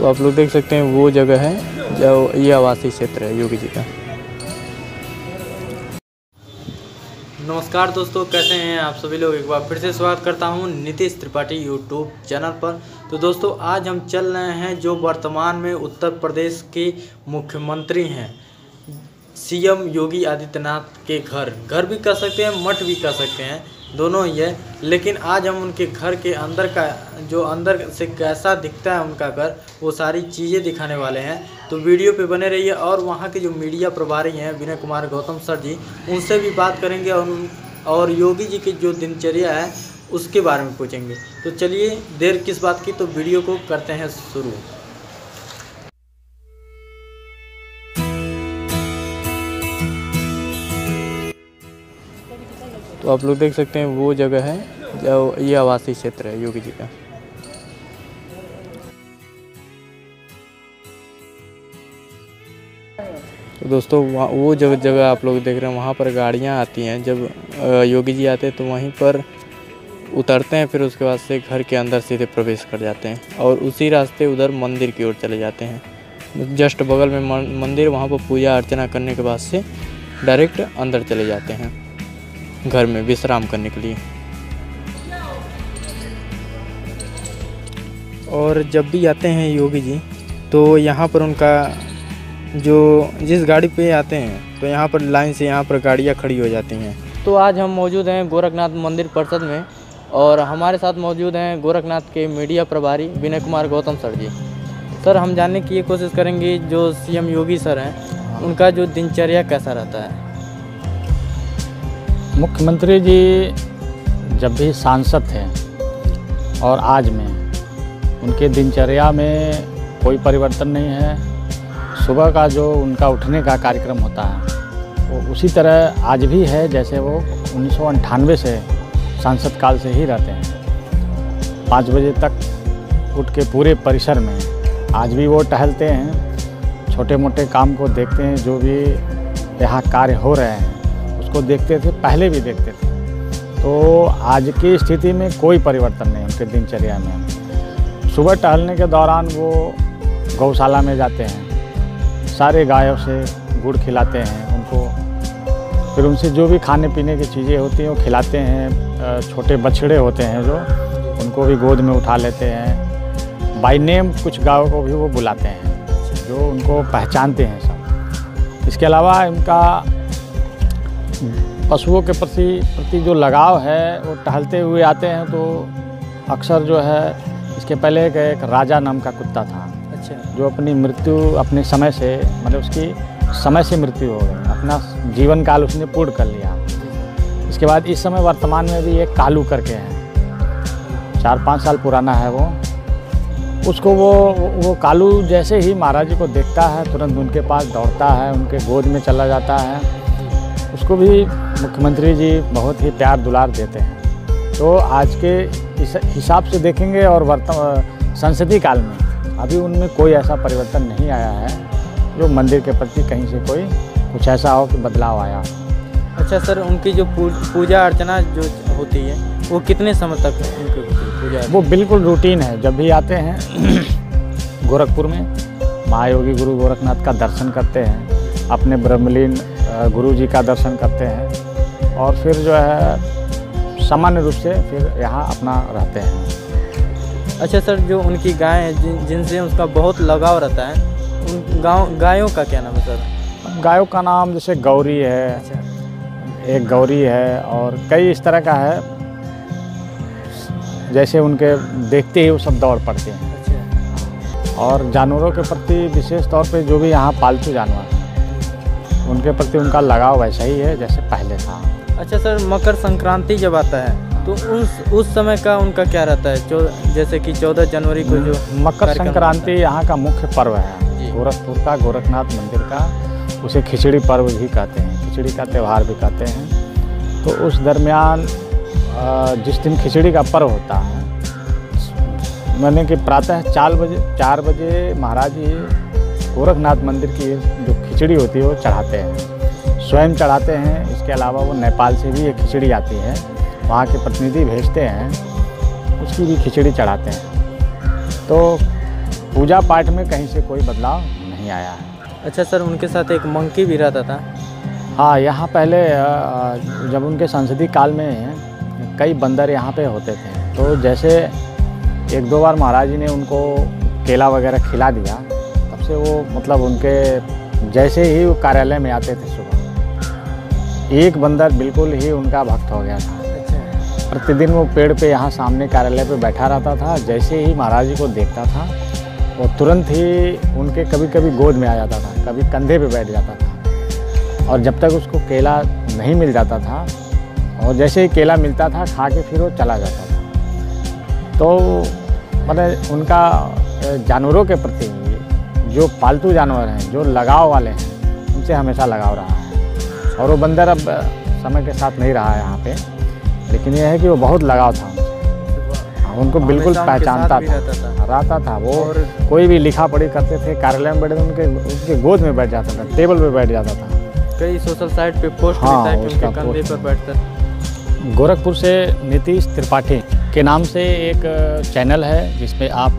तो आप लोग देख सकते हैं वो जगह है जो ये आवासीय क्षेत्र है योगी जी का। नमस्कार दोस्तों, कैसे हैं आप सभी लोग। एक बार फिर से स्वागत करता हूं नीतीश त्रिपाठी यूट्यूब चैनल पर। तो दोस्तों आज हम चल रहे हैं जो वर्तमान में उत्तर प्रदेश के मुख्यमंत्री हैं सीएम योगी आदित्यनाथ के घर भी कह सकते हैं, मठ भी कह सकते हैं, दोनों ही है। लेकिन आज हम उनके घर के अंदर का जो अंदर से कैसा दिखता है उनका घर, वो सारी चीज़ें दिखाने वाले हैं। तो वीडियो पे बने रहिए। और वहाँ के जो मीडिया प्रभारी हैं विनय कुमार गौतम सर जी, उनसे भी बात करेंगे और योगी जी की जो दिनचर्या है उसके बारे में पूछेंगे। तो चलिए देर किस बात की, तो वीडियो को करते हैं शुरू। तो आप लोग देख सकते हैं वो जगह है जो ये आवासीय क्षेत्र है योगी जी का। तो दोस्तों वो जगह आप लोग देख रहे हैं, वहाँ पर गाड़ियाँ आती हैं। जब योगी जी आते हैं तो वहीं पर उतरते हैं, फिर उसके बाद से घर के अंदर सीधे प्रवेश कर जाते हैं और उसी रास्ते उधर मंदिर की ओर चले जाते हैं। जस्ट बगल में मंदिर, वहाँ पर पूजा अर्चना करने के बाद से डायरेक्ट अंदर चले जाते हैं घर में विश्राम करने के लिए। और जब भी आते हैं योगी जी तो यहाँ पर उनका जो जिस गाड़ी पे आते हैं तो यहाँ पर लाइन से यहाँ पर गाड़ियाँ खड़ी हो जाती हैं। तो आज हम मौजूद हैं गोरखनाथ मंदिर परिषद में और हमारे साथ मौजूद हैं गोरखनाथ के मीडिया प्रभारी विनय कुमार गौतम सर जी। सर, हम जानने की ये कोशिश करेंगे जो सीएम योगी सर हैं उनका जो दिनचर्या कैसा रहता है। मुख्यमंत्री जी जब भी सांसद थे और आज में उनके दिनचर्या में कोई परिवर्तन नहीं है। सुबह का जो उनका उठने का कार्यक्रम होता है वो उसी तरह आज भी है जैसे वो 1998 से सांसद काल से ही रहते हैं। 5 बजे तक उठ के पूरे परिसर में आज भी वो टहलते हैं, छोटे मोटे काम को देखते हैं, जो भी यहाँ कार्य हो रहे हैं उसको देखते थे, पहले भी देखते थे। तो आज की स्थिति में कोई परिवर्तन नहीं उनके दिनचर्या में। सुबह टहलने के दौरान वो गौशाला में जाते हैं, सारे गायों से गुड़ खिलाते हैं उनको, फिर उनसे जो भी खाने पीने की चीज़ें होती हैं वो खिलाते हैं। छोटे बछड़े होते हैं जो उनको भी गोद में उठा लेते हैं। बाय नेम कुछ गायों को भी वो बुलाते हैं जो उनको पहचानते हैं सब। इसके अलावा इनका पशुओं के प्रति जो लगाव है वो टहलते हुए आते हैं। तो अक्सर जो है, इसके पहले एक राजा नाम का कुत्ता था। अच्छा। जो अपनी मृत्यु अपने समय से, मतलब उसकी समय से मृत्यु हो गई, अपना जीवन काल उसने पूर्ण कर लिया। इसके बाद इस समय वर्तमान में भी एक कालू करके है, 4-5 साल पुराना है वो। उसको वो कालू जैसे ही महाराज जी को देखता है तुरंत उनके पास दौड़ता है, उनके गोद में चला जाता है। उसको भी मुख्यमंत्री जी बहुत ही प्यार दुलार देते हैं। तो आज के इस हिसाब से देखेंगे और संसदीय काल में अभी उनमें कोई ऐसा परिवर्तन नहीं आया है जो मंदिर के प्रति कहीं से कोई कुछ ऐसा हो कि बदलाव आया। अच्छा सर, उनकी जो पूजा अर्चना जो होती है वो कितने समय तक उनकी पूजा? वो बिल्कुल रूटीन है। जब भी आते हैं गोरखपुर में महायोगी गुरु गोरखनाथ का दर्शन करते हैं, अपने ब्रह्मलीन गुरु जी का दर्शन करते हैं और फिर जो है सामान्य रूप से फिर यहाँ अपना रहते हैं। अच्छा सर, जो उनकी गाय हैं जिनसे उसका बहुत लगाव रहता है, उन गायों का क्या नाम है सर? गायों का नाम जैसे गौरी है। अच्छा। एक गौरी है और कई इस तरह का है, जैसे उनके देखते ही वो सब दौड़ पड़ते हैं। अच्छा। और जानवरों के प्रति विशेष तौर पे जो भी यहाँ पालतू जानवर हैं उनके प्रति उनका लगाव वैसा ही है जैसे पहले था। अच्छा सर, मकर संक्रांति जब आता है तो उस समय का उनका क्या रहता है? जैसे कि 14 जनवरी को जो मकर संक्रांति यहाँ का मुख्य पर्व है गोरखपुर का, गोरखनाथ मंदिर का। उसे खिचड़ी पर्व भी कहते हैं, खिचड़ी का त्यौहार भी कहते हैं। तो उस दरमियान जिस दिन खिचड़ी का पर्व होता है, मैंने कि प्रातः 4 बजे महाराज जी गोरखनाथ मंदिर की जो खिचड़ी होती है वो चढ़ाते हैं, स्वयं चढ़ाते हैं। इसके अलावा वो नेपाल से भी एक खिचड़ी आती है, वहाँ के प्रतिनिधि भेजते हैं, उसकी भी खिचड़ी चढ़ाते हैं। तो पूजा पाठ में कहीं से कोई बदलाव नहीं आया है। अच्छा सर, उनके साथ एक मंकी भी रहता था। हाँ, यहाँ पहले जब उनके संसदीय काल में कई बंदर यहाँ पे होते थे, तो जैसे एक दो बार महाराज जी ने उनको केला वगैरह खिला दिया, तब से वो मतलब उनके जैसे ही वो कार्यालय में आते थे सुबह, एक बंदर बिल्कुल ही उनका भक्त हो गया था। प्रतिदिन वो पेड़ पे यहाँ सामने कार्यालय पे बैठा रहता था। जैसे ही महाराज जी को देखता था, वो तुरंत ही उनके कभी कभी गोद में आ जाता था, कभी कंधे पे बैठ जाता था। और जब तक उसको केला नहीं मिल जाता था, और जैसे ही केला मिलता था खा के फिर वो चला जाता था। तो मतलब उनका जानवरों के प्रति, जो पालतू जानवर हैं, जो लगाव वाले हैं, उनसे हमेशा लगाव रहा है। और वो बंदर अब समय के साथ नहीं रहा है यहाँ पे, लेकिन यह है कि वो बहुत लगाव था उनसे। उनको बिल्कुल पहचानता था, रहता था। वो कोई भी लिखा पढ़ी करते थे, कार्यालय में बैठे थे, उनके गोद में बैठ जाता था, टेबल पे बैठ जाता था। कई सोशल साइट पे पोस्ट हाँ, है कि उनके कंधे पर बैठता। गोरखपुर से नीतीश त्रिपाठी के नाम से एक चैनल है, जिसमें आप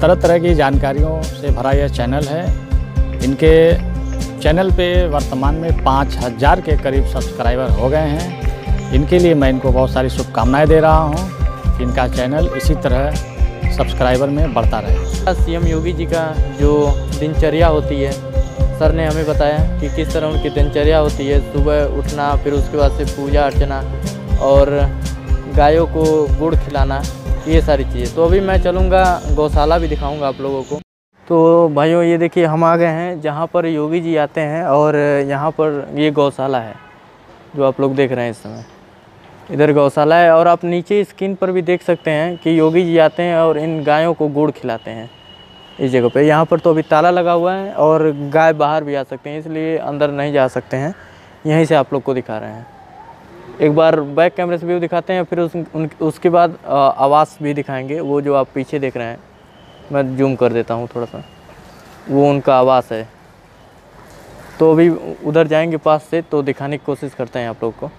तरह तरह की जानकारियों से भरा यह चैनल है। इनके चैनल पे वर्तमान में 5000 के करीब सब्सक्राइबर हो गए हैं। इनके लिए मैं इनको बहुत सारी शुभकामनाएं दे रहा हूं कि इनका चैनल इसी तरह सब्सक्राइबर में बढ़ता रहे। सीएम योगी जी का जो दिनचर्या होती है, सर ने हमें बताया कि किस तरह उनकी दिनचर्या होती है। सुबह उठना, फिर उसके बाद से पूजा अर्चना और गायों को गुड़ खिलाना, ये सारी चीज़ें। तो अभी मैं चलूँगा, गौशाला भी दिखाऊँगा आप लोगों को। तो भाइयों, ये देखिए हम आ गए हैं जहाँ पर योगी जी आते हैं, और यहाँ पर ये गौशाला है जो आप लोग देख रहे हैं इस समय। इधर गौशाला है, और आप नीचे स्क्रीन पर भी देख सकते हैं कि योगी जी आते हैं और इन गायों को गुड़ खिलाते हैं इस जगह पे। यहाँ पर तो अभी ताला लगा हुआ है और गाय बाहर भी आ सकते हैं, इसलिए अंदर नहीं जा सकते हैं। यहीं से आप लोग को दिखा रहे हैं। एक बार बैक कैमरे से व्यू दिखाते हैं, फिर उसके बाद आवास भी दिखाएंगे। वो जो आप पीछे देख रहे हैं, मैं जूम कर देता हूँ थोड़ा सा, वो उनका आवास है। तो अभी उधर जाएंगे पास से, तो दिखाने की कोशिश करते हैं आप लोग को।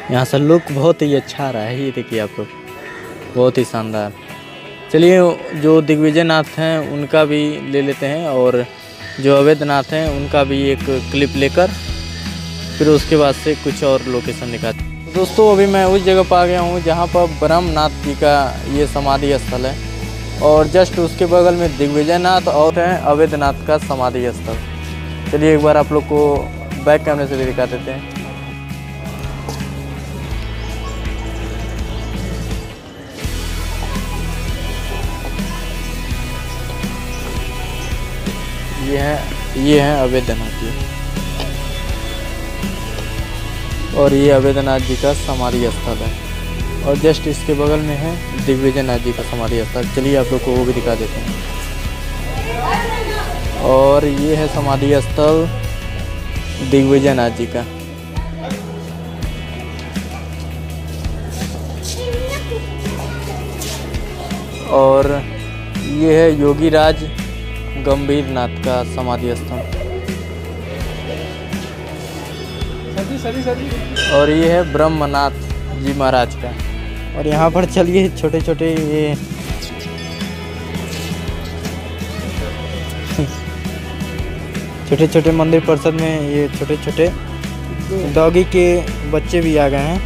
यहाँ से लुक बहुत ही अच्छा आ रहा है, ये देखिए आप लोग, बहुत ही शानदार। चलिए, जो दिग्विजय नाथ हैं उनका भी ले लेते हैं, और जो अवैधनाथ हैं उनका भी एक क्लिप लेकर फिर उसके बाद से कुछ और लोकेशन दिखाते हैं। दोस्तों, अभी मैं उस जगह पर आ गया हूँ जहाँ पर ब्रह्मनाथ जी का ये समाधि स्थल है, और जस्ट उसके बगल में दिग्विजय नाथ और हैं अवैधनाथ का समाधि स्थल। चलिए एक बार आप लोग को बैक कैमरे से भी दिखा देते हैं। ये है अवैधनाथ जी, और ये अवैधनाथ जी का समाधि स्थल है, और जस्ट इसके बगल में है दिग्विजय नाथ जी का समाधि स्थल। चलिए आप लोग को वो भी दिखा देते हैं। और ये है समाधि स्थल दिग्विजय नाथ जी का। और ये है योगीराज गंभीर नाथ का समाधि स्थल, और ये है ब्रह्मनाथ जी महाराज का। और यहाँ पर चलिए छोटे छोटे ये छोटे छोटे मंदिर परिषद में ये छोटे छोटे डॉगी के बच्चे भी आ गए हैं,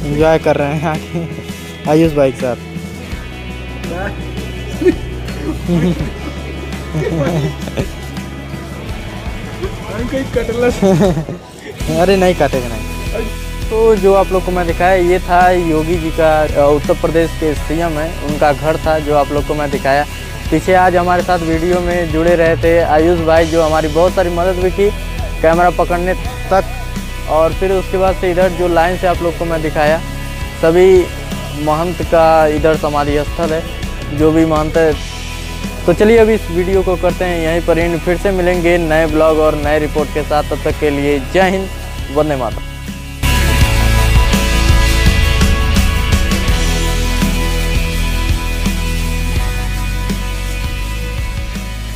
एंजॉय कर रहे हैं आगे आयुष भाई के साथ। अरे नहीं काटेगा नहीं। तो जो आप लोग को मैं दिखाया, ये था योगी जी का, उत्तर प्रदेश के सीएम है, उनका घर था जो आप लोग को मैं दिखाया। पीछे आज हमारे साथ वीडियो में जुड़े रहे थे आयुष भाई, जो हमारी बहुत सारी मदद भी की कैमरा पकड़ने तक। और फिर उसके बाद से इधर जो लाइन से आप लोग को मैं दिखाया, सभी महंत का इधर समाधि स्थल है, जो भी महंत है। तो चलिए अभी इस वीडियो को करते हैं यहीं पर एंड। फिर से मिलेंगे नए ब्लॉग और नए रिपोर्ट के साथ, तब तक के लिए जय हिंद, वंदे मातरम।